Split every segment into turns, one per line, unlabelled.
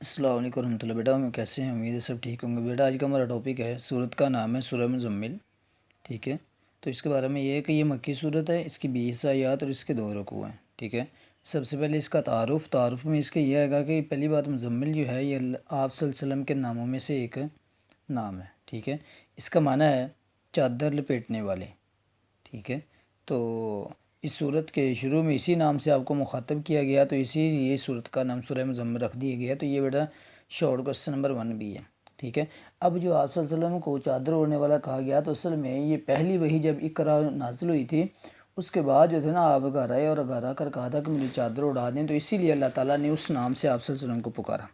السلام علیکم ورحمۃ اللہ۔ بیٹا ہم کیسے ہیں؟ امید ہے سب ٹھیک ہوں گے۔ بیٹا آج کا ہمارا ٹاپک ہے سورت کا نام ہے سورہ مزمل، ٹھیک ہے۔ تو اس کے بارے میں یہ ہے کہ یہ مکی سورت ہے، اس کی 20 آیات اور اس کے 2 رکوع ہیں، ٹھیک ہے۔ سب سے پہلے اس کا تعارف میں اس کا یہ ہے کہ پہلی بات مزمل جو ہے یہ آپ صلی اللہ علیہ وسلم کے ناموں میں سے ایک نام ہے، ٹھیک ہے۔ اس کا معنی ہے چادر لپیٹنے والے، ٹھیک ہے۔ تو اس صورت کے شروع میں اسی نام سے آپ کو مخاطب کیا گیا، تو اسی لیے صورت کا نام سورہ مزمل رکھ دیا گیا۔ تو یہ بیٹا شارٹ کوسچن نمبر 1 بھی ہے، ٹھیک ہے۔ اب جو آپ صلی اللہ علیہ وسلم کو چادر اوڑھنے والا کہا گیا، تو اصل میں یہ پہلی وحی جب اقرا نازل ہوئی تھی اس کے بعد جو تھے نا آپ گھر آئے اور گھر آ کر کہا تھا کہ مجھے چادر اڑا دیں، تو اسی لیے اللہ تعالیٰ نے اس نام سے آپ صلی اللہ علیہ وسلم کو پکارا،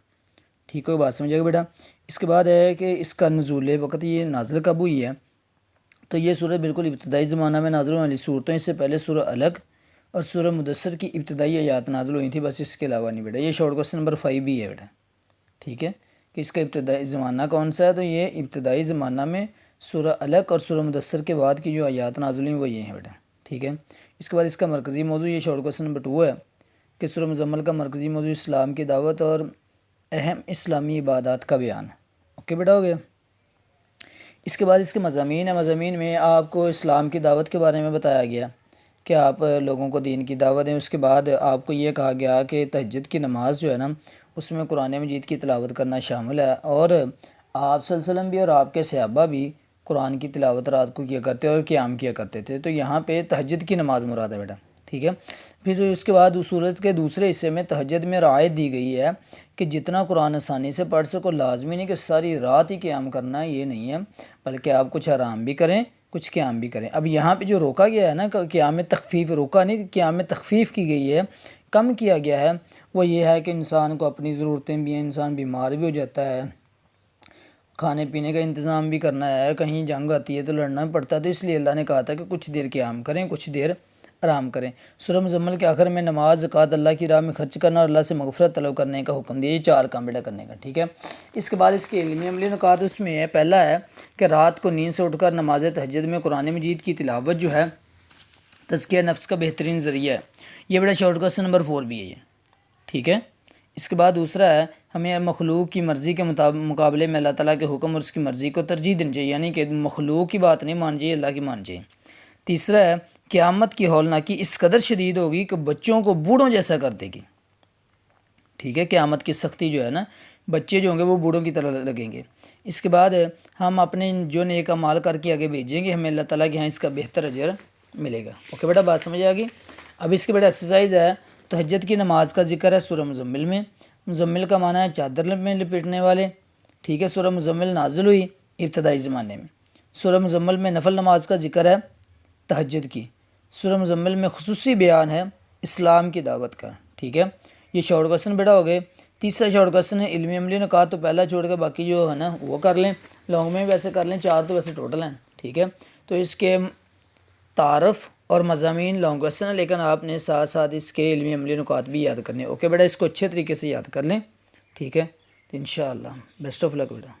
ٹھیک ہے۔ بات سمجھے گا بیٹا۔ اس کے بعد ہے کہ اس کا نزول وقت یہ نازل کب ہوئی ہے، تو یہ سورہ بالکل ابتدائی زمانہ میں نازل ہونے والی صورتوں، اس سے پہلے سورہ الگ اور سورہ مدثر کی ابتدائی آیات نازل ہوئی تھیں، بس اس کے علاوہ نہیں بیٹا۔ یہ شارٹ کوسچن نمبر 5 بھی ہے بیٹا، ٹھیک ہے، کہ اس کا ابتدائی زمانہ کون سا ہے، تو یہ ابتدائی زمانہ میں سورہ الگ اور سورہ مدثر کے بعد کی جو آیات نازل ہوئی وہ یہ ہیں بیٹا، ٹھیک ہے۔ اس کے بعد اس کا مرکزی موضوع یہ شارٹ کوسچن نمبر 2 ہے کہ سورہ مزمل کا مرکزی موضوع اسلام کی دعوت اور اہم اسلامی عبادات کا بیان، اوکے بیٹا، ہو گیا۔ اس کے بعد اس کے مضامین ہیں، مضامین میں آپ کو اسلام کی دعوت کے بارے میں بتایا گیا کہ آپ لوگوں کو دین کی دعوت دیں۔ اس کے بعد آپ کو یہ کہا گیا کہ تہجد کی نماز جو ہے نا اس میں قرآن مجید کی تلاوت کرنا شامل ہے، اور آپ صلی اللہ علیہ وسلم بھی اور آپ کے صحابہ بھی قرآن کی تلاوت رات کو کیا کرتے اور قیام کیا کرتے تھے، تو یہاں پہ تہجد کی نماز مراد ہے بیٹا، ٹھیک ہے۔ پھر اس کے بعد اس صورت کے دوسرے حصے میں تہجد میں رعایت دی گئی ہے کہ جتنا قرآن آسانی سے پڑھ سکو، لازمی نہیں کہ ساری رات ہی قیام کرنا ہے، یہ نہیں ہے، بلکہ آپ کچھ آرام بھی کریں کچھ قیام بھی کریں۔ اب یہاں پہ جو روکا گیا ہے نا قیام میں تخفیف، روکا نہیں، قیام میں تخفیف کی گئی ہے، کم کیا گیا ہے، وہ یہ ہے کہ انسان کو اپنی ضرورتیں بھی ہیں، انسان بیمار بھی ہو جاتا ہے، کھانے پینے کا انتظام بھی کرنا ہے، کہیں جنگ آتی ہے تو لڑنا بھی پڑتا ہے، تو اس لیے اللہ نے کہا تھا کہ کچھ دیر قیام کریں کچھ دیر آرام کریں۔ سورہ مزمل کے آخر میں نماز، زکوٰۃ، اللہ کی راہ میں خرچ کرنا اور اللہ سے مغفرت طلب کرنے کا حکم دیا، یہ 4 کام بیٹا کرنے کا، ٹھیک ہے۔ اس کے بعد اس کے علمی عملی نکات اس میں ہے، پہلا ہے کہ رات کو نیند سے اٹھ کر نماز تہجد میں قرآن مجید کی تلاوت جو ہے تزکیہ نفس کا بہترین ذریعہ ہے، یہ بیٹا شارٹ کوسچن نمبر 4 بھی ہے یہ، ٹھیک ہے۔ اس کے بعد دوسرا ہے ہمیں مخلوق کی مرضی کے مقابلے میں اللہ تعالیٰ کے حکم اور اس کی مرضی کو ترجیح دینی چاہیے، یعنی کہ مخلوق کی بات نہیں ماننی چاہیے، اللہ کی ماننی چاہیے۔ تیسرا ہے قیامت کی ہولناکی اس قدر شدید ہوگی کہ بچوں کو بوڑھوں جیسا کر دے گی، ٹھیک ہے۔ قیامت کی سختی جو ہے نا بچے جو ہوں گے وہ بوڑھوں کی طرح لگیں گے۔ اس کے بعد ہم اپنے جو نیک اعمال کر کے آگے بھیجیں گے، ہمیں اللہ تعالیٰ کے ہاں اس کا بہتر اجر ملے گا، اوکے بیٹا، بات سمجھ آ گئی۔ اب اس کے بیٹا ایکسرسائز ہے، تہجد کی نماز کا ذکر ہے سورہ مزمل میں، مزمل کا معنی ہے چادر میں لپیٹنے والے، ٹھیک ہے۔ سورہ مزمل نازل ہوئی ابتدائی زمانے میں، سورہ مزمل میں نفل نماز کا ذکر ہے تہجد کی، سورہ مزمل میں خصوصی بیان ہے اسلام کی دعوت کا، ٹھیک ہے۔ یہ شارٹ کوسچن بیٹا ہو گئے۔ تیسرا شارٹ کوسچن ہے علمی عملی نکات، تو پہلا چھوڑ کے باقی جو ہے نا وہ کر لیں، لانگ میں ویسے کر لیں، 4 تو ویسے ٹوٹل ہیں، ٹھیک ہے۔ تو اس کے تعارف اور مضامین لانگ کوسچن ہے، لیکن آپ نے ساتھ ساتھ اس کے علمی عملی نکات بھی یاد کرنے، اوکے بیٹا، اس کو اچھے طریقے سے یاد کر لیں، ٹھیک ہے۔ تو انشاءاللہ بیسٹ آف لک بیٹا۔